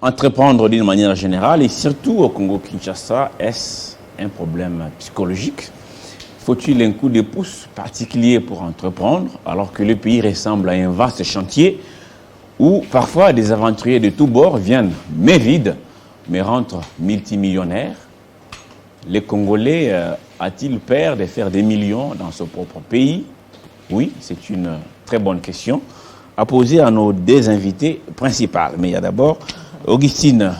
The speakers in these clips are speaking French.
Entreprendre d'une manière générale et surtout au Congo-Kinshasa, est-ce un problème psychologique? Faut-il un coup de pouce particulier pour entreprendre alors que le pays ressemble à un vaste chantier où parfois des aventuriers de tous bords viennent main vide mais rentrent multimillionnaires? Les Congolais a-t-il peur de faire des millions dans son propre pays? Oui, c'est une très bonne question à poser à nos deux invités principaux. Mais il y a d'abord Augustine.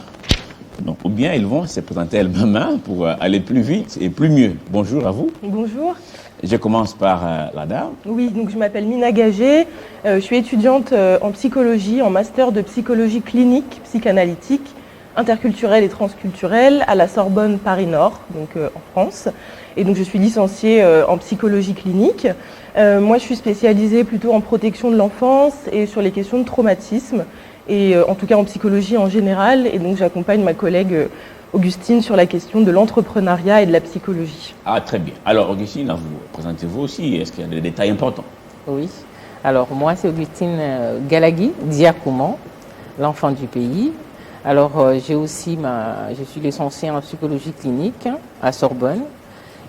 Donc, ou bien ils vont se présenter elles-mêmes pour aller plus vite et plus mieux. Bonjour à vous. Bonjour. Je commence par la dame. Oui, donc je m'appelle Mina Gagé. Je suis étudiante en psychologie, en master de psychologie clinique, psychanalytique, interculturelle et transculturelle à la Sorbonne Paris-Nord, donc en France. Et donc je suis licenciée en psychologie clinique. Moi, je suis spécialisée plutôt en protection de l'enfance et sur les questions de traumatisme, et en tout cas en psychologie en général. Et donc j'accompagne ma collègue Augustine sur la question de l'entrepreneuriat et de la psychologie. Ah, très bien. Alors, Augustine, vous présentez-vous aussi. Est-ce qu'il y a des détails importants? Oui. Alors, moi, c'est Augustine Galagui Diakouman, l'enfant du pays. Alors, je suis licenciée en psychologie clinique à Sorbonne.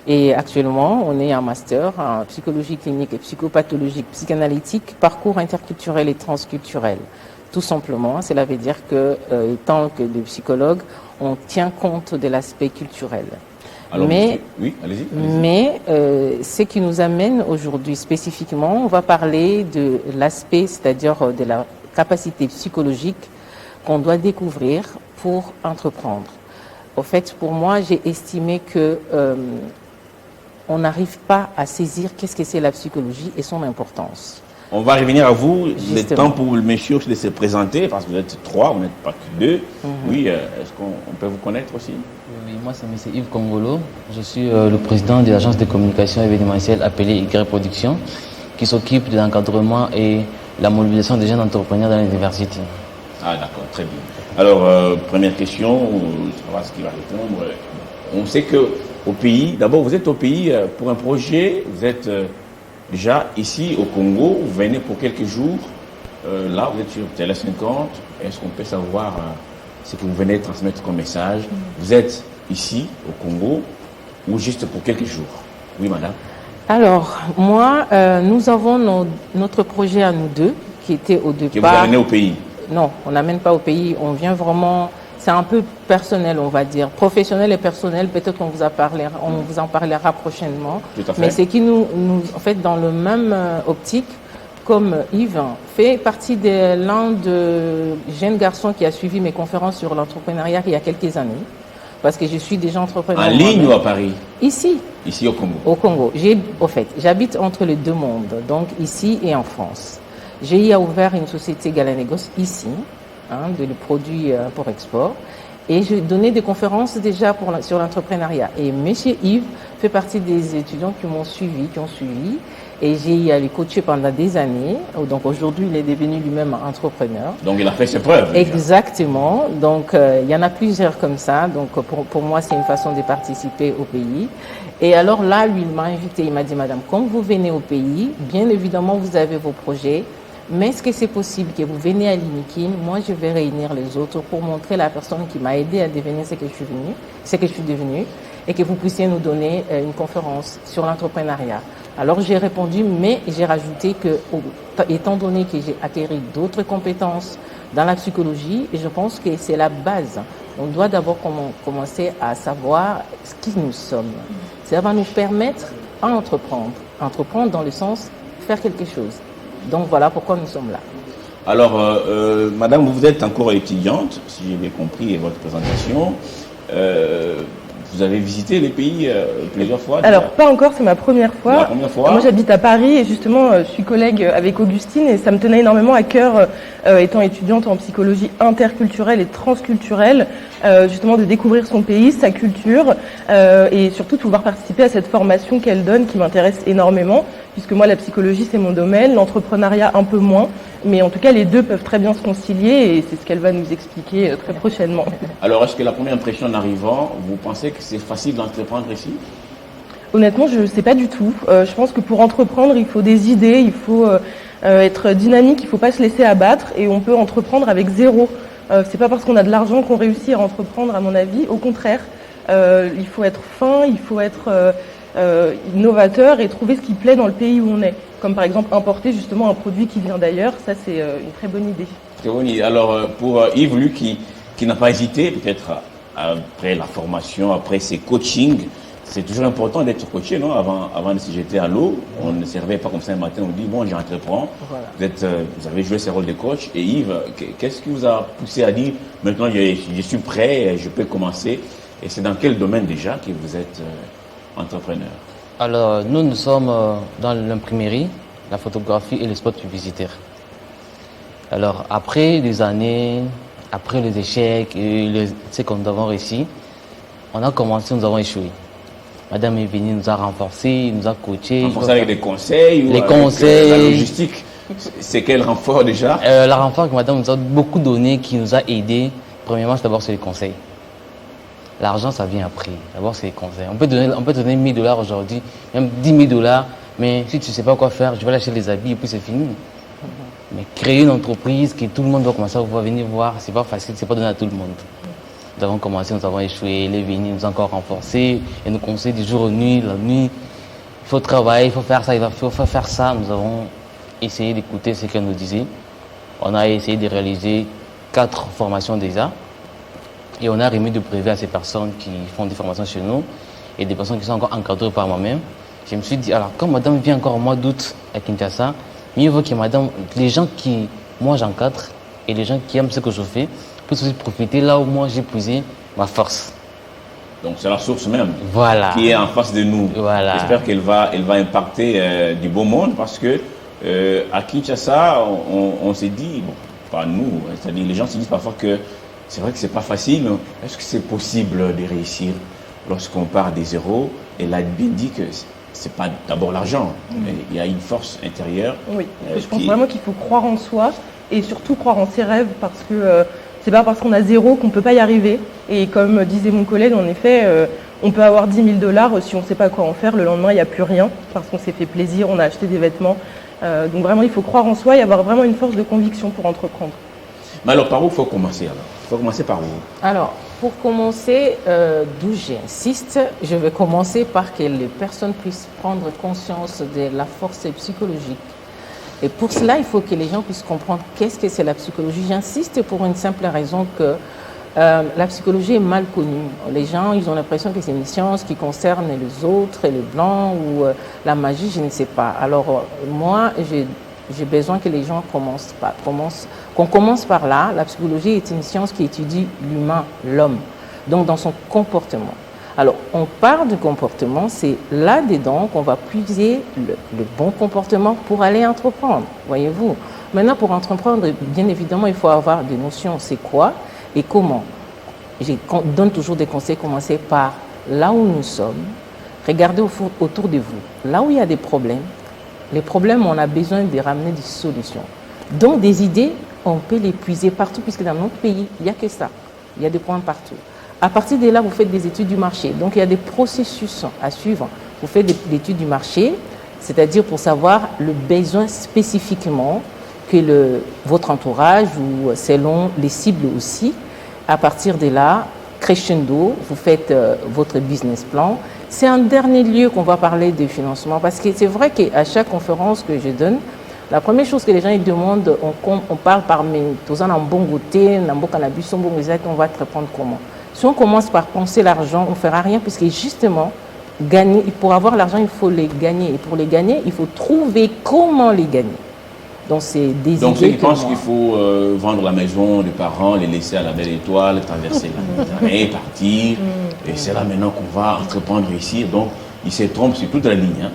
Et actuellement, on est en master en psychologie clinique et psychopathologique psychanalytique, parcours interculturel et transculturel. Tout simplement, cela veut dire que, étant que des psychologues, on tient compte de l'aspect culturel. Alors, mais oui, allez-y. mais ce qui nous amène aujourd'hui spécifiquement, on va parler de l'aspect, c'est-à-dire de la capacité psychologique qu'on doit découvrir pour entreprendre. Au fait, pour moi, j'ai estimé que on n'arrive pas à saisir qu'est-ce que c'est la psychologie et son importance. On va revenir à vous. Le Justement. temps pour le monsieur de se présenter, parce que vous êtes trois, vous n'êtes pas que deux. Oui, est-ce qu'on peut vous connaître aussi? Oui, moi c'est M. Yves Congolo. Je suis le président de l'agence de communication événementielle appelée Y Production, qui s'occupe de l'encadrement et la mobilisation des jeunes entrepreneurs dans l'université. Ah, d'accord, très bien. Alors, première question, savoir ce qu'il va répondre. On sait qu'au pays, d'abord vous êtes au pays pour un projet, vous êtes déjà ici au Congo, vous venez pour quelques jours, là vous êtes sur Télé 50, est-ce qu'on peut savoir ce que vous venez transmettre comme message? Vous êtes ici au Congo ou juste pour quelques jours? Oui, madame. Alors, moi, nous avons notre projet à nous deux, qui était au départ... Que vous amenez au pays? Non, on n'amène pas au pays, on vient vraiment... C'est un peu personnel, on va dire. Professionnel et personnel, peut-être qu'on vous en parlera prochainement. Tout à fait. Mais c'est qui en fait, dans le même optique, comme Yves fait partie de l'un de jeunes garçons qui a suivi mes conférences sur l'entrepreneuriat il y a quelques années. Parce que je suis déjà entrepreneur. En ligne ou à Paris? Ici. Ici au Congo. Au Congo. Au fait, j'habite entre les deux mondes, donc ici et en France. J'ai ouvert une société Galanégos ici, de produits pour export. Et j'ai donné des conférences déjà sur l'entrepreneuriat. Et M. Yves fait partie des étudiants qui m'ont suivi, qui ont suivi. Et j'ai les coaché pendant des années. Donc aujourd'hui, il est devenu lui-même entrepreneur. Donc il a fait ses preuves. Exactement. Donc il y en a plusieurs comme ça. Donc pour moi, c'est une façon de participer au pays. Et alors là, lui, il m'a invité. Il m'a dit, madame, quand vous venez au pays, bien évidemment, vous avez vos projets. Mais est-ce que c'est possible que vous venez à l'INIKIN? Moi, je vais réunir les autres pour montrer la personne qui m'a aidé à devenir ce que je suis devenue, et que vous puissiez nous donner une conférence sur l'entrepreneuriat. Alors, j'ai répondu, mais j'ai rajouté que, étant donné que j'ai acquis d'autres compétences dans la psychologie, et je pense que c'est la base. On doit d'abord commencer à savoir qui nous sommes. Ça va nous permettre à entreprendre. Entreprendre dans le sens faire quelque chose. Donc voilà pourquoi nous sommes là. Alors, madame, vous êtes encore étudiante, si j'ai bien compris votre présentation. Vous avez visité les pays plusieurs fois? Alors, pas encore, c'est ma première fois. La première fois. Moi, j'habite à Paris et justement, je suis collègue avec Augustine et ça me tenait énormément à cœur, étant étudiante en psychologie interculturelle et transculturelle, justement de découvrir son pays, sa culture et surtout de pouvoir participer à cette formation qu'elle donne qui m'intéresse énormément, puisque moi, la psychologie, c'est mon domaine, l'entrepreneuriat un peu moins. Mais en tout cas, les deux peuvent très bien se concilier et c'est ce qu'elle va nous expliquer très prochainement. Alors, est-ce que la première impression en arrivant, vous pensez que c'est facile d'entreprendre ici? Honnêtement, je ne sais pas du tout. Je pense que pour entreprendre, il faut des idées, il faut être dynamique, il ne faut pas se laisser abattre et on peut entreprendre avec zéro. C'est pas parce qu'on a de l'argent qu'on réussit à entreprendre, à mon avis. Au contraire, il faut être fin, il faut être innovateur et trouver ce qui plaît dans le pays où on est. Comme par exemple importer justement un produit qui vient d'ailleurs, ça c'est une très bonne idée. Très bonne idée. Alors pour Yves, lui qui n'a pas hésité, peut-être après la formation, après ses coachings, c'est toujours important d'être coaché, non? Avant de se jeter à l'eau, on ne servait pas comme ça un matin, on dit bon, j'entreprends. Voilà. Vous avez joué ce rôle de coach. Et Yves, qu'est-ce qui vous a poussé à dire maintenant je suis prêt, je peux commencer? Et c'est dans quel domaine déjà que vous êtes entrepreneur? Alors, nous sommes dans l'imprimerie, la photographie et le spot publicitaire. Alors, après des années, après les échecs et ce qu'on avons réussi, on a commencé, nous avons échoué. Madame est venue, nous a renforcés, nous a coachés. Renforcés avec des conseils ou les avec conseils. La logistique? C'est quel renfort déjà? La renfort que madame nous a beaucoup donné, qui nous a aidés. Premièrement, c'est d'abord sur les conseils. L'argent, ça vient après. D'abord, c'est les conseils. On peut donner $1 000 aujourd'hui, même $10 000, mais si tu ne sais pas quoi faire, je vais lâcher les habits et puis c'est fini. Mais créer une entreprise que tout le monde doit commencer à venir voir, c'est pas facile, c'est pas donné à tout le monde. Nous avons commencé, nous avons échoué, il est venu, nous a encore renforcés, et nous conseille du jour au nuit, la nuit. Il faut travailler, il faut faire ça, il faut faire ça. Nous avons essayé d'écouter ce qu'elle nous disait. On a essayé de réaliser 4 formations déjà. Et on a remis de brevets à ces personnes qui font des formations chez nous et des personnes qui sont encore encadrées par moi-même. Je me suis dit, alors, quand madame vient encore au mois d'août à Kinshasa, mieux vaut que madame, les gens qui, moi j'encadre et les gens qui aiment ce que je fais, puissent aussi profiter là où moi j'ai puisé ma force. Donc c'est la source même qui est en face de nous. Voilà. J'espère qu'elle va impacter du beau monde parce que à Kinshasa, on s'est dit, bon, pas nous, c'est-à-dire les gens se disent parfois que c'est vrai que c'est pas facile. Est-ce que c'est possible de réussir lorsqu'on part des zéros? Elle a bien dit que c'est pas d'abord l'argent, mais il y a une force intérieure. Oui, je pense vraiment qu'il faut croire en soi et surtout croire en ses rêves parce que c'est pas parce qu'on a zéro qu'on peut pas y arriver. Et comme disait mon collègue, en effet, on peut avoir $10 000 si on sait pas quoi en faire. Le lendemain, il n'y a plus rien parce qu'on s'est fait plaisir, on a acheté des vêtements. Donc vraiment, il faut croire en soi et avoir vraiment une force de conviction pour entreprendre. Mais alors, par où il faut commencer alors? Il faut commencer par où? Alors, pour commencer, d'où j'insiste, je vais commencer par que les personnes puissent prendre conscience de la force psychologique. Et pour cela, il faut que les gens puissent comprendre qu'est-ce que c'est la psychologie. J'insiste pour une simple raison que la psychologie est mal connue. Les gens, ils ont l'impression que c'est une science qui concerne les autres, et les blancs ou la magie, je ne sais pas. Alors, moi, j'ai besoin que les gens qu'on commence par là. La psychologie est une science qui étudie l'humain, l'homme, donc dans son comportement. Alors, on part du comportement, c'est là-dedans qu'on va puiser le bon comportement pour aller entreprendre, voyez-vous. Maintenant, pour entreprendre, bien évidemment, il faut avoir des notions, c'est quoi et comment. Je donne toujours des conseils, commencez par là où nous sommes, regardez autour de vous, là où il y a des problèmes. Les problèmes, on a besoin de ramener des solutions. Donc, des idées, on peut les puiser partout, puisque dans notre pays, il n'y a que ça. Il y a des points partout. À partir de là, vous faites des études du marché. Donc, il y a des processus à suivre. Vous faites des études du marché, c'est-à-dire pour savoir le besoin spécifiquement que votre entourage ou selon les cibles aussi. À partir de là, crescendo, vous faites votre business plan. C'est en dernier lieu qu'on va parler de financement parce que c'est vrai qu'à chaque conférence que je donne, la première chose que les gens ils demandent, on parle par tous en bon côté, on va te répondre comment. Si on commence par penser l'argent, on ne fera rien puisque justement, gagner, pour avoir l'argent, il faut les gagner. Et pour les gagner, il faut trouver comment les gagner. Donc, c'est des idées. Donc, ils pensent qu'il faut vendre la maison des parents, les laisser à la belle étoile, traverser la Méditerranée, partir. Et c'est là maintenant qu'on va entreprendre ici. Donc, ils se trompent sur toute la ligne. Hein.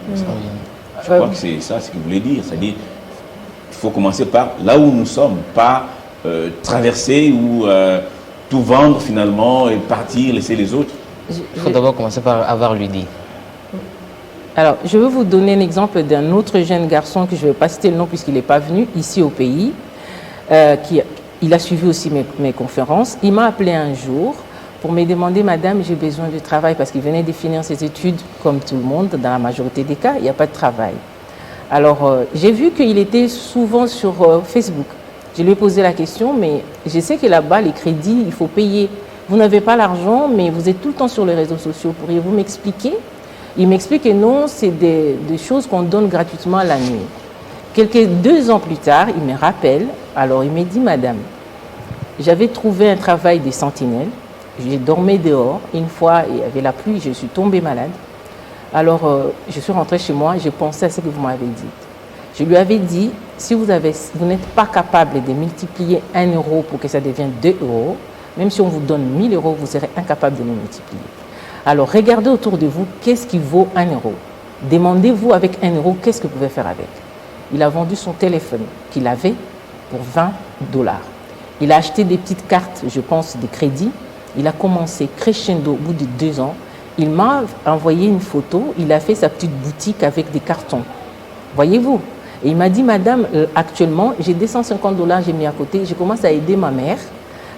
Je crois que c'est ça ce qu'il voulait dire. C'est-à-dire qu'il faut commencer par là où nous sommes, pas traverser ou tout vendre finalement et partir, laisser les autres. Il faut d'abord commencer par avoir l'idée. Alors, je vais vous donner un exemple d'un autre jeune garçon que je ne vais pas citer le nom puisqu'il n'est pas venu ici au pays. Il a suivi aussi mes conférences. Il m'a appelé un jour pour me demander, Madame, j'ai besoin de travail parce qu'il venait de finir ses études comme tout le monde. Dans la majorité des cas, il n'y a pas de travail. Alors, j'ai vu qu'il était souvent sur Facebook. Je lui ai posé la question, mais je sais que là-bas, les crédits, il faut payer. Vous n'avez pas l'argent, mais vous êtes tout le temps sur les réseaux sociaux. Pourriez-vous m'expliquer? Il m'explique que non, c'est des choses qu'on donne gratuitement la nuit. 2 ans plus tard, il me rappelle, alors il me dit, madame, j'avais trouvé un travail de sentinelle, j'ai dormi dehors, une fois il y avait la pluie, je suis tombée malade. Alors je suis rentrée chez moi, j'ai pensé à ce que vous m'avez dit. Je lui avais dit, si vous n'êtes pas capable de multiplier 1 euro pour que ça devienne 2 euros, même si on vous donne 1000 euros, vous serez incapable de les multiplier. Alors regardez autour de vous, qu'est-ce qui vaut 1 euro? Demandez-vous avec 1 euro, qu'est-ce que vous pouvez faire avec? Il a vendu son téléphone qu'il avait pour 20 $. Il a acheté des petites cartes, je pense, de crédit. Il a commencé crescendo au bout de 2 ans. Il m'a envoyé une photo. Il a fait sa petite boutique avec des cartons. Voyez-vous? Et il m'a dit, madame, actuellement, j'ai 250 $, j'ai mis à côté. Je commence à aider ma mère.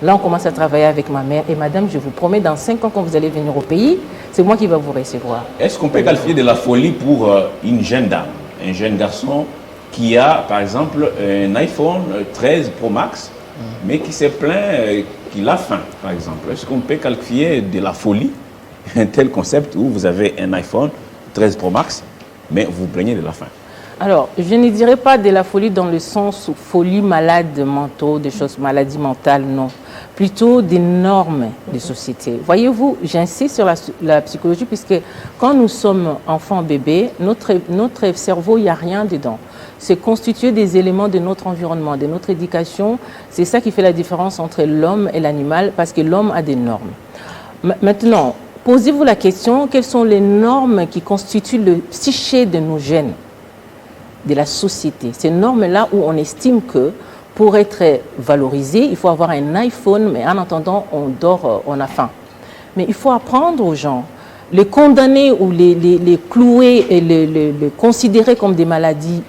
Là, on commence à travailler avec ma mère. Et madame, je vous promets, dans 5 ans, quand vous allez venir au pays, c'est moi qui va vous recevoir. Est-ce qu'on peut qualifier de la folie pour une jeune dame, un jeune garçon qui a, par exemple, un iPhone 13 Pro Max, mais qui s'est plaint qu'il a faim, par exemple? Est-ce qu'on peut qualifier de la folie un tel concept où vous avez un iPhone 13 Pro Max, mais vous vous plaignez de la faim? Alors, je ne dirais pas de la folie dans le sens où folie, malade mentaux, des choses, maladies mentales, non. Plutôt des normes de société. Voyez-vous, j'insiste sur la psychologie puisque quand nous sommes enfants, bébés, notre cerveau, il n'y a rien dedans. C'est constitué des éléments de notre environnement, de notre éducation. C'est ça qui fait la différence entre l'homme et l'animal parce que l'homme a des normes. Maintenant, posez-vous la question, quelles sont les normes qui constituent le psyché de nos gènes, de la société? Ces normes-là où on estime que pour être valorisé, il faut avoir un iPhone, mais en attendant, on dort, on a faim. Mais il faut apprendre aux gens. Les condamner ou les clouer et les considérer comme des maladies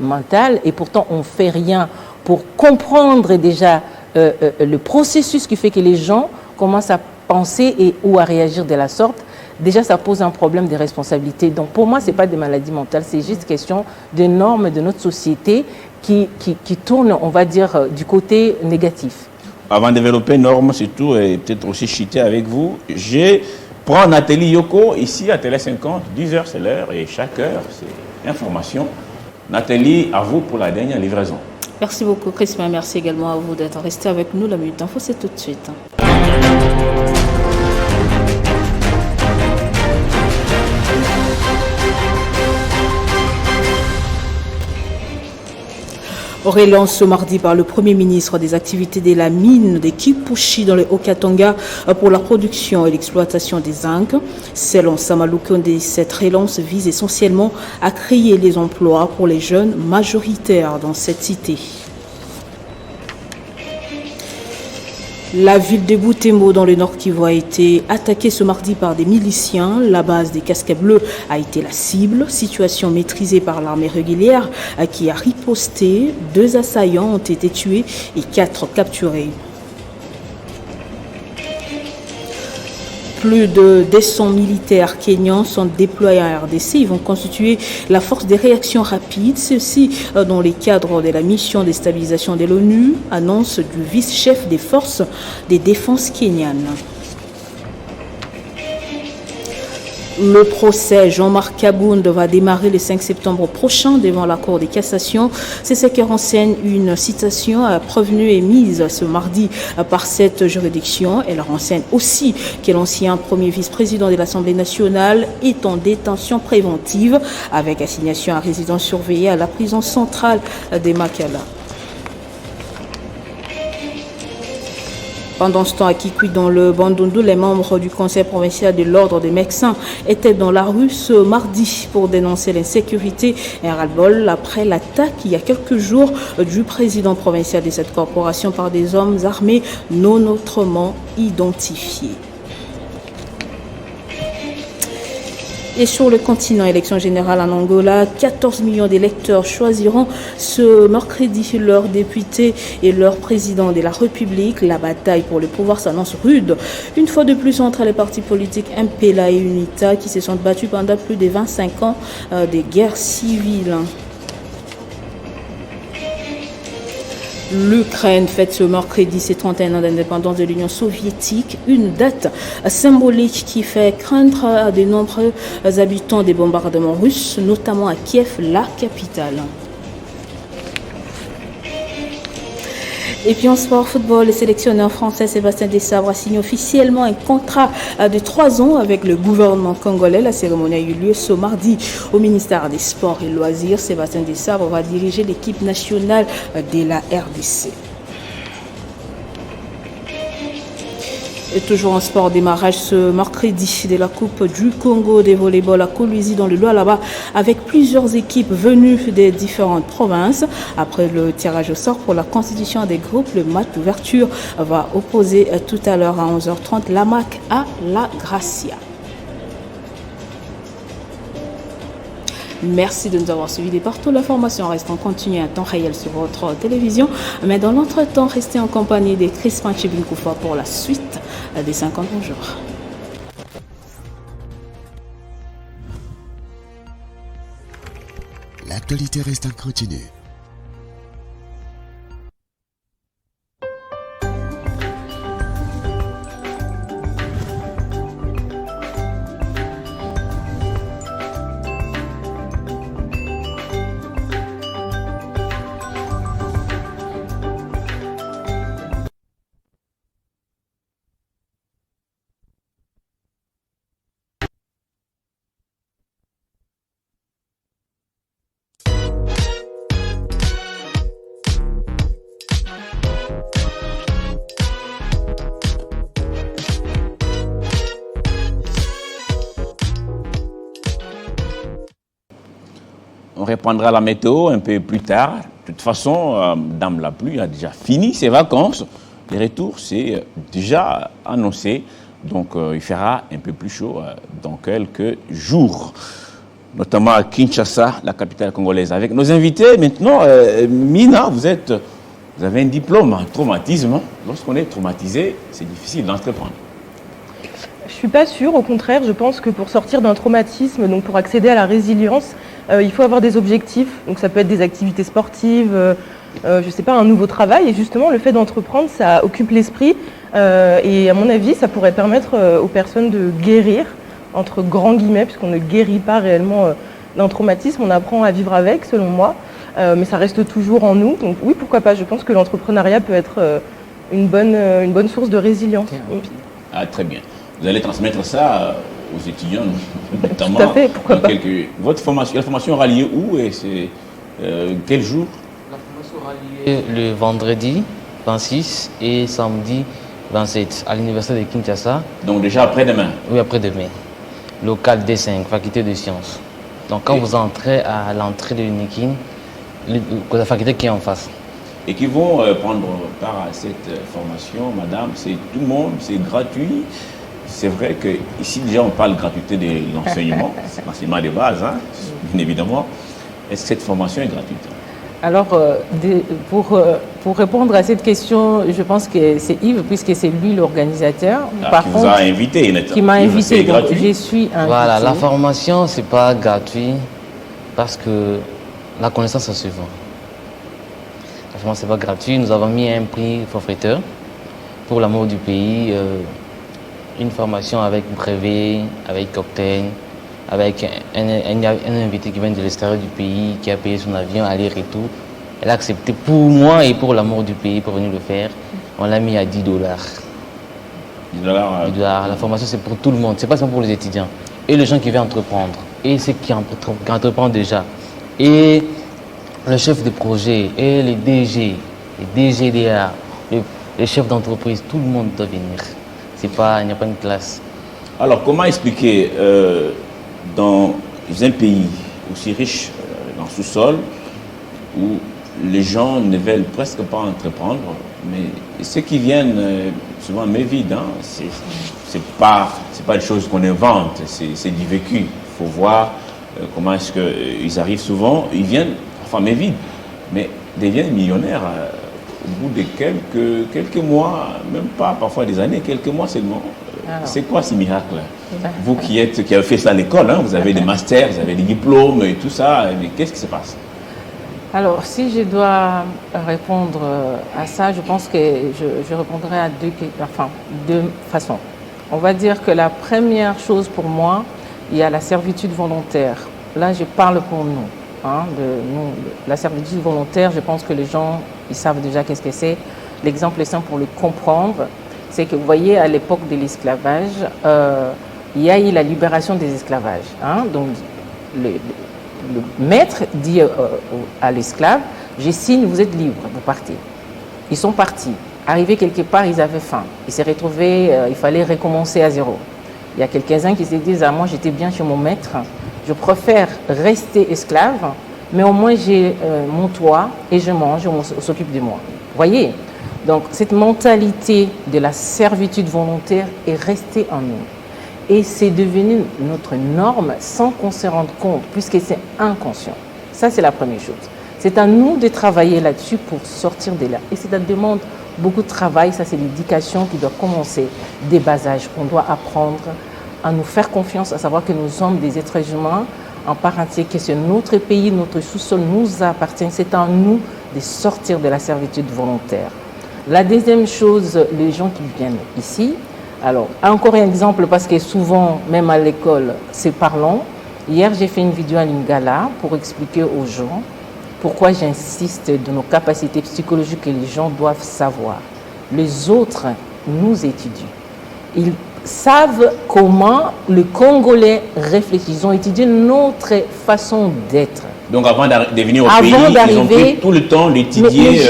mentales, et pourtant on ne fait rien pour comprendre déjà le processus qui fait que les gens commencent à penser ou à réagir de la sorte. Déjà, ça pose un problème de responsabilité. Donc, pour moi, ce n'est pas des maladies mentales, c'est juste question de normes de notre société qui tournent, on va dire, du côté négatif. Avant de développer normes, surtout, et peut-être aussi chuter avec vous, je prends Nathalie Yoko, ici à Télé 50, 10h c'est l'heure, et chaque heure, c'est information. Nathalie, à vous pour la dernière livraison. Merci beaucoup, Christophe. Merci également à vous d'être resté avec nous. La Minute Info, c'est tout de suite. Relance ce mardi par le Premier ministre des activités de la mine de Kipushi dans le Haut-Katanga pour la production et l'exploitation des zinc. Selon Samalou Kondé, cette relance vise essentiellement à créer les emplois pour les jeunes majoritaires dans cette cité. La ville de Butembo dans le Nord Kivu a été attaquée ce mardi par des miliciens. La base des casquets bleus a été la cible. Situation maîtrisée par l'armée régulière qui a riposté. 2 assaillants ont été tués et 4 capturés. Plus de 200 militaires kenyans sont déployés en RDC. Ils vont constituer la force de réaction rapide. Ceci dans les cadres de la mission de stabilisation de l'ONU, annonce du vice-chef des forces de défense kenyanes. Le procès Jean-Marc Kabound va démarrer le 5 septembre prochain devant la Cour de cassation. C'est ce que renseigne une citation prévenue émise ce mardi par cette juridiction. Elle renseigne aussi que l'ancien premier vice-président de l'Assemblée nationale est en détention préventive avec assignation à résidence surveillée à la prison centrale de Makala. Pendant ce temps, à Kikwit, dans le Bandundu, les membres du Conseil provincial de l'Ordre des médecins étaient dans la rue ce mardi pour dénoncer l'insécurité et un ras-le-bol après l'attaque il y a quelques jours du président provincial de cette corporation par des hommes armés non autrement identifiés. Et sur le continent, élection générale en Angola, 14 millions d'électeurs choisiront ce mercredi leur député et leur président de la République. La bataille pour le pouvoir s'annonce rude. Une fois de plus entre les partis politiques MPLA et UNITA qui se sont battus pendant plus de 25 ans de guerre civile. L'Ukraine fête ce mercredi ses 31 ans d'indépendance de l'Union soviétique, une date symbolique qui fait craindre à de nombreux habitants des bombardements russes, notamment à Kiev, la capitale. Et puis en sport football, le sélectionneur français Sébastien Desabre a signé officiellement un contrat de 3 ans avec le gouvernement congolais. La cérémonie a eu lieu ce mardi au ministère des Sports et Loisirs. Sébastien Desabre va diriger l'équipe nationale de la RDC. Et toujours en sport, démarrage ce mercredi de la Coupe du Congo des volleyball à Kolwezi dans le Lualaba avec plusieurs équipes venues des différentes provinces. Après le tirage au sort pour la constitution des groupes, le match d'ouverture va opposer tout à l'heure à 11h30 l'AMAC à la Gracia. Merci de nous avoir suivis de partout. L'information reste en continu à temps réel sur votre télévision. Mais dans l'entretemps, restez en compagnie de Crispin Chibinkoufa pour la suite des 50 bonjours. L'actualité reste en continu. On reprendra la météo un peu plus tard. De toute façon, Dame la pluie a déjà fini ses vacances. Le retour, c'est déjà annoncé. Donc, il fera un peu plus chaud dans quelques jours. Notamment à Kinshasa, la capitale congolaise. Avec nos invités, maintenant, Mina, vous avez un diplôme en traumatisme. Lorsqu'on est traumatisé, c'est difficile d'entreprendre. Je ne suis pas sûre, au contraire, je pense que pour sortir d'un traumatisme, donc pour accéder à la résilience, il faut avoir des objectifs. Donc ça peut être des activités sportives, je ne sais pas, un nouveau travail. Et justement, le fait d'entreprendre, ça occupe l'esprit. Et à mon avis, ça pourrait permettre aux personnes de guérir, entre grands guillemets, puisqu'on ne guérit pas réellement d'un traumatisme, on apprend à vivre avec, selon moi. Mais ça reste toujours en nous. Donc oui, pourquoi pas. Je pense que l'entrepreneuriat peut être une bonne source de résilience. Ah, très bien. Vous allez transmettre ça aux étudiants, notamment. Tout à fait, pourquoi pas. Votre formation, la formation aura lieu où et c'est quel jour? La formation aura lieu le vendredi 26 et samedi 27 à l'université de Kinshasa. Donc déjà après-demain? Oui, après-demain. Local D5, faculté de sciences. Donc quand vous entrez à l'entrée de l'UNIKIN, la faculté qui est en face. Et qui vont prendre part à cette formation, madame, c'est tout le monde, c'est gratuit. C'est vrai qu'ici, déjà, on parle de gratuité de l'enseignement, c'est l'enseignement de base, hein, bien évidemment. Est-ce que cette formation est gratuite? Alors, pour répondre à cette question, je pense que c'est Yves, puisque c'est lui l'organisateur. Qui vous a invité, qui m'a invité, donc je suis invité. Voilà, la formation, c'est pas gratuit parce que la connaissance, ça se vend. La formation, c'est pas gratuit. Nous avons mis un prix forfaiteur pour l'amour du pays. Une formation avec brevet, avec cocktail, avec un invité qui vient de l'extérieur du pays, qui a payé son avion, aller-retour. Elle a accepté pour moi et pour l'amour du pays pour venir le faire. On l'a mis à $10. $10. La formation, c'est pour tout le monde, c'est pas seulement pour les étudiants. Et les gens qui veulent entreprendre, et ceux qui entreprennent déjà. Et le chef de projet, et les DG, les DGDA, les chefs d'entreprise, tout le monde doit venir. Il n'y a pas une classe. Alors, comment expliquer dans un pays aussi riche en sous-sol, où les gens ne veulent presque pas entreprendre, mais ceux qui viennent souvent mais vides, hein, c'est pas des choses qu'on invente, c'est du vécu. Il faut voir comment est-ce qu'ils arrivent souvent, ils viennent parfois mais vides, mais deviennent millionnaires. Au bout de quelques mois, même pas parfois des années, quelques mois seulement. C'est quoi ce miracle? Vous qui avez fait ça à l'école, hein, vous avez des masters, vous avez des diplômes et tout ça, mais qu'est-ce qui se passe? Alors, si je dois répondre à ça, je pense que je répondrai à deux façons. On va dire que la première chose pour moi, il y a la servitude volontaire. Là, je parle pour nous. La servitude volontaire, je pense que les gens, ils savent déjà qu'est-ce que c'est. L'exemple est simple pour le comprendre, c'est que vous voyez, à l'époque de l'esclavage, il y a eu la libération des esclavages. Donc, le maître dit à l'esclave, je signe, vous êtes libre, vous partez. Ils sont partis. Arrivés quelque part, ils avaient faim. Ils s'est retrouvés, il fallait recommencer à zéro. Il y a quelques-uns qui se disent, moi j'étais bien chez mon maître, je préfère rester esclave, mais au moins j'ai mon toit et je mange, on s'occupe de moi. Voyez? Donc cette mentalité de la servitude volontaire est restée en nous. Et c'est devenu notre norme sans qu'on se rende compte, puisque c'est inconscient. Ça, c'est la première chose. C'est à nous de travailler là-dessus pour sortir de là. Et ça demande beaucoup de travail. Ça, c'est l'éducation qui doit commencer des bas âges. On doit apprendre à nous faire confiance, à savoir que nous sommes des êtres humains en part entière, que c'est notre pays, notre sous-sol nous appartient. C'est à nous de sortir de la servitude volontaire. La deuxième chose, les gens qui viennent ici, alors, encore un exemple, parce que souvent, même à l'école, c'est parlant. Hier, j'ai fait une vidéo à Lingala pour expliquer aux gens pourquoi j'insiste de nos capacités psychologiques que les gens doivent savoir. Les autres nous étudient. Ils savent comment les Congolais réfléchissent. Ils ont étudié notre façon d'être. Donc avant de venir au pays, ils ont pris tout le temps d'étudier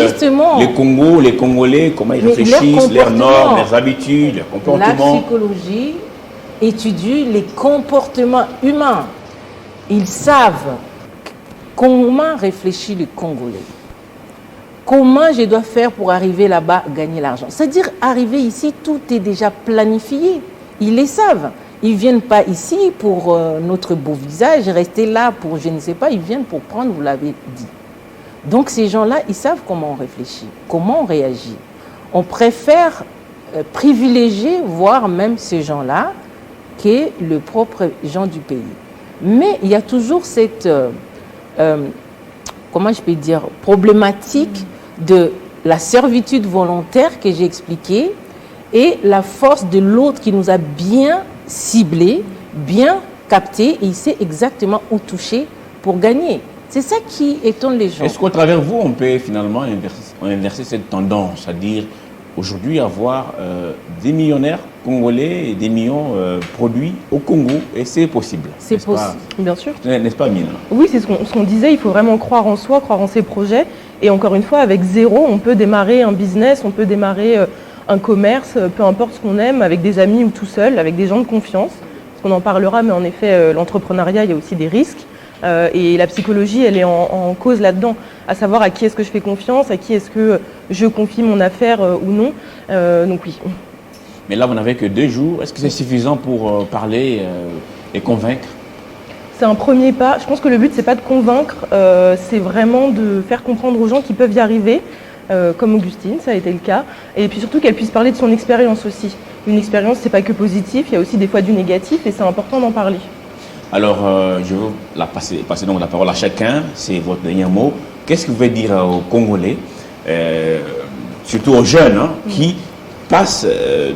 les Congos, les Congolais, comment ils réfléchissent, leurs normes, leurs habitudes, leurs comportements. La psychologie étudie les comportements humains. Ils savent comment réfléchit le Congolais. Comment je dois faire pour arriver là-bas, gagner l'argent. C'est-à-dire, arriver ici, tout est déjà planifié. Ils le savent. Ils ne viennent pas ici pour notre beau visage, rester là pour je ne sais pas, ils viennent pour prendre, vous l'avez dit. Donc ces gens-là, ils savent comment on réfléchit, comment on réagit. On préfère privilégier, voire même ces gens-là, que le propre gens du pays. Mais il y a toujours cette, comment je peux dire, problématique de la servitude volontaire que j'ai expliquée et la force de l'autre qui nous a bien ciblé, bien capté, et il sait exactement où toucher pour gagner. C'est ça qui étonne les gens. Est-ce qu'au travers de vous, on peut finalement inverser cette tendance, c'est-à-dire aujourd'hui avoir des millionnaires congolais et des millions produits au Congo, et c'est possible? C'est possible, bien sûr. N'est-ce pas, Mine? Oui, c'est ce qu'on disait, il faut vraiment croire en soi, croire en ses projets, et encore une fois, avec zéro, on peut démarrer un business, on peut démarrer un commerce, peu importe ce qu'on aime, avec des amis ou tout seul, avec des gens de confiance. Parce qu'on en parlera, mais en effet, l'entrepreneuriat, il y a aussi des risques. Et la psychologie, elle est en cause là-dedans, à savoir à qui est-ce que je fais confiance, à qui est-ce que je confie mon affaire ou non. Donc oui. Mais là, vous n'avez que 2 jours. Est-ce que c'est suffisant pour parler et convaincre? C'est un premier pas. Je pense que le but, c'est pas de convaincre, c'est vraiment de faire comprendre aux gens qu'ils peuvent y arriver. Comme Augustine, ça a été le cas, et puis surtout qu'elle puisse parler de son expérience aussi. Une expérience, c'est pas que positif, il y a aussi des fois du négatif, et c'est important d'en parler. Alors, je veux passer donc la parole à chacun, c'est votre dernier mot. Qu'est-ce que vous pouvez dire aux Congolais, surtout aux jeunes, qui passent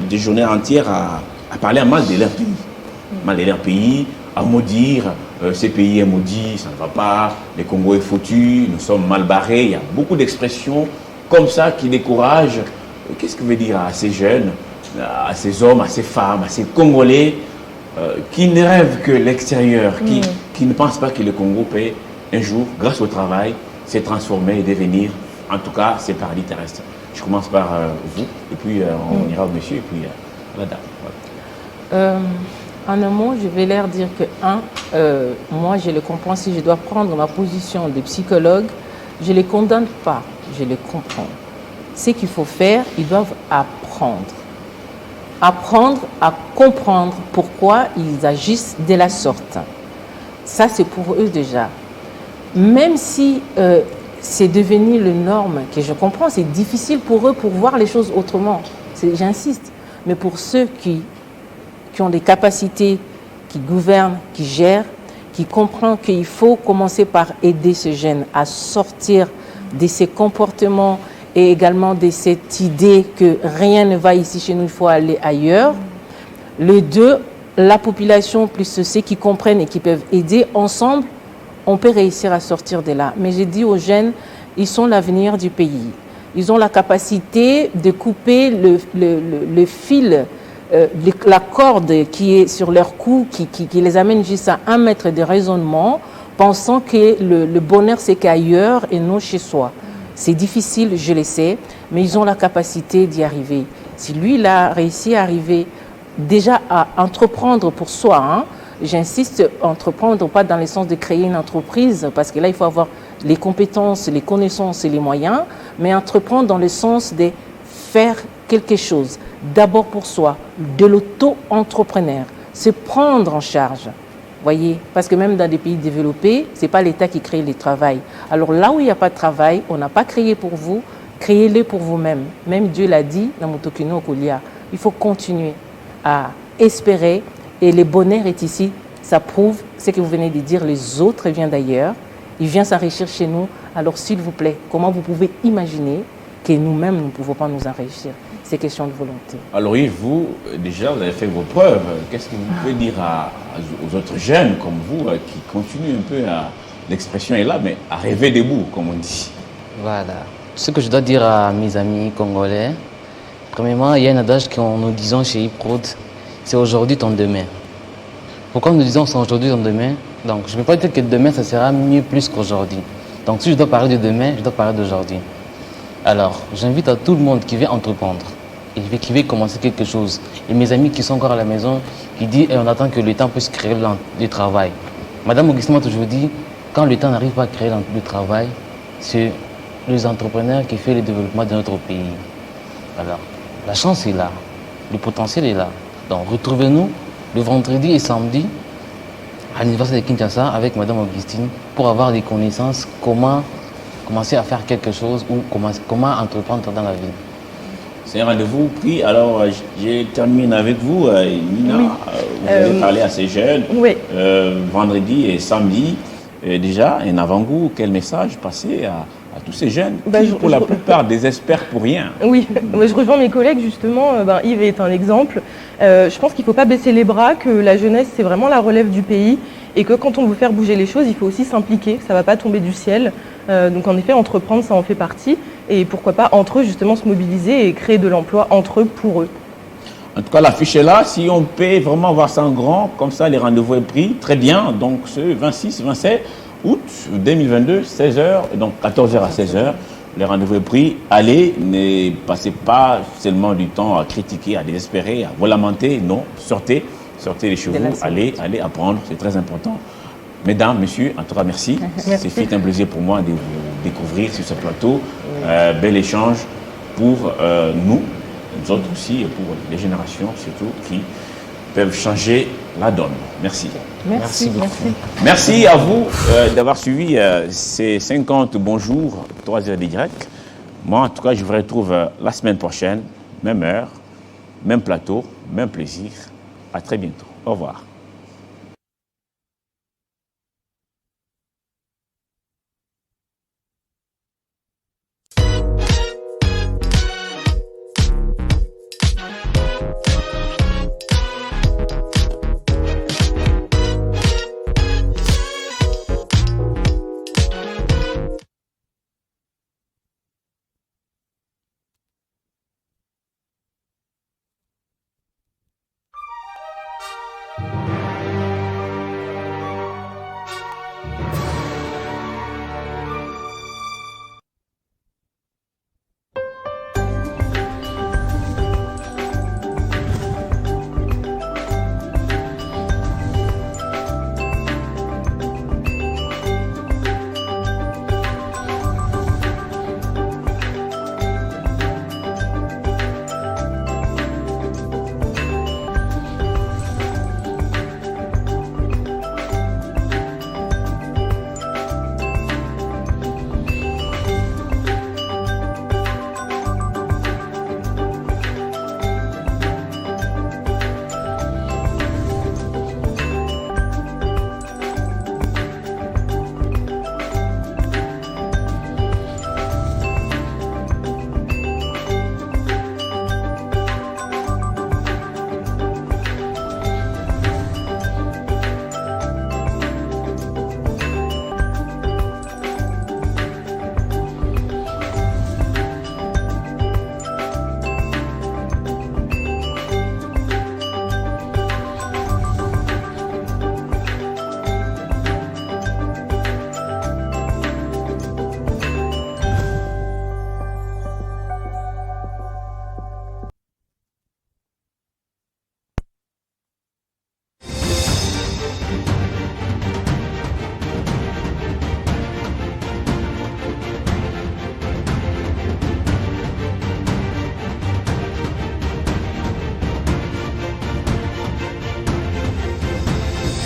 des journées entières à parler à mal de leur pays, mal de leur pays, à maudire, ce pays est maudit, ça ne va pas, le Congo est foutu, nous sommes mal barrés, il y a beaucoup d'expressions comme ça qui décourage. Qu'est-ce que vous voulez dire à ces jeunes, à ces hommes, à ces femmes, à ces Congolais qui ne rêvent que l'extérieur, qui ne pensent pas que le Congo peut un jour, grâce au travail, se transformer et devenir, en tout cas, ces paradis terrestres? Je commence par vous, et puis on ira au monsieur, et puis à la dame. Voilà. En un mot, je vais leur dire que, moi, je le comprends. Si je dois prendre ma position de psychologue, je ne les condamne pas, je les comprends. Ce qu'il faut faire, ils doivent apprendre. Apprendre à comprendre pourquoi ils agissent de la sorte. Ça, c'est pour eux déjà. Même si c'est devenu le norme, que je comprends, c'est difficile pour eux pour voir les choses autrement. J'insiste. Mais pour ceux qui ont des capacités, qui gouvernent, qui gèrent, qui comprend qu'il faut commencer par aider ce jeune à sortir de ses comportements et également de cette idée que rien ne va ici chez nous, il faut aller ailleurs. Les deux, la population plus ceux qui comprennent et qui peuvent aider ensemble, on peut réussir à sortir de là. Mais j'ai dit aux jeunes, ils sont l'avenir du pays. Ils ont la capacité de couper le fil, la corde qui est sur leur cou, qui les amène juste à 1 mètre de raisonnement, pensant que le bonheur c'est qu'ailleurs et non chez soi. C'est difficile, je le sais, mais ils ont la capacité d'y arriver. Si lui, il a réussi à arriver déjà à entreprendre pour soi, hein, j'insiste, entreprendre pas dans le sens de créer une entreprise, parce que là, il faut avoir les compétences, les connaissances et les moyens, mais entreprendre dans le sens de faire quelque chose, d'abord pour soi, de l'auto-entrepreneur, se prendre en charge. Voyez, parce que même dans des pays développés, ce n'est pas l'État qui crée le travail. Alors là où il n'y a pas de travail, on n'a pas créé pour vous, créez-le pour vous-même. Même Dieu l'a dit dans Motokino Okolia. Il faut continuer à espérer et le bonheur est ici. Ça prouve ce que vous venez de dire, les autres viennent d'ailleurs. Ils viennent s'enrichir chez nous. Alors s'il vous plaît, comment vous pouvez imaginer que nous-mêmes, nous ne pouvons pas nous enrichir? C'est question de volonté. Alors Yves, vous, déjà, vous avez fait vos preuves. Qu'est-ce que vous pouvez dire aux autres jeunes comme vous qui continuent un peu à, l'expression est là, mais à rêver debout, comme on dit? Voilà. Ce que je dois dire à mes amis congolais, premièrement, il y a un adage que nous disons chez Iprod, c'est aujourd'hui ton demain. Pourquoi nous disons c'est aujourd'hui ton demain? Donc, je ne peux pas dire que demain, ça sera mieux plus qu'aujourd'hui. Donc, si je dois parler de demain, je dois parler d'aujourd'hui. Alors, j'invite à tout le monde qui veut entreprendre et qui veut commencer quelque chose. Et mes amis qui sont encore à la maison, qui disent on attend que le temps puisse créer le travail. Madame Augustine m'a toujours dit, quand le temps n'arrive pas à créer le travail, c'est les entrepreneurs qui font le développement de notre pays. Alors, la chance est là, le potentiel est là. Donc, retrouvez-nous le vendredi et samedi à l'université de Kinshasa avec Madame Augustine pour avoir des connaissances, comment commencer à faire quelque chose ou comment entreprendre dans la vie. C'est un rendez-vous pris. Alors, je termine avec vous, Nina. Oui. Vous allez parler à ces jeunes Oui. vendredi et samedi. Déjà, un avant-goût, quel message passer à tous ces jeunes qui, pour la plupart, désespèrent pour rien? Oui, je rejoins mes collègues justement. Yves est un exemple. Je pense qu'il ne faut pas baisser les bras, que la jeunesse, c'est vraiment la relève du pays et que quand on veut faire bouger les choses, il faut aussi s'impliquer. Ça ne va pas tomber du ciel. Donc en effet, entreprendre, ça en fait partie. Et pourquoi pas, entre eux, justement, se mobiliser et créer de l'emploi entre eux, pour eux. En tout cas, l'affiche est là. Si on peut vraiment voir ça en grand, comme ça, les rendez-vous est pris. Très bien. Donc, ce 26, 27 août 2022, 16h, donc 14h à 16h, les rendez-vous est pris. Allez, ne passez pas seulement du temps à critiquer, à désespérer, à vous lamenter. Non, sortez les chevaux, allez apprendre. C'est très important. Mesdames, messieurs, en tout cas, merci. C'est un plaisir pour moi de vous découvrir sur ce plateau. Bel échange pour nous autres aussi, et pour les générations surtout, qui peuvent changer la donne. Merci. Merci beaucoup. Merci à vous d'avoir suivi ces 50 bonjours, 3 heures de direct. Moi, en tout cas, je vous retrouve la semaine prochaine, même heure, même plateau, même plaisir. À très bientôt. Au revoir.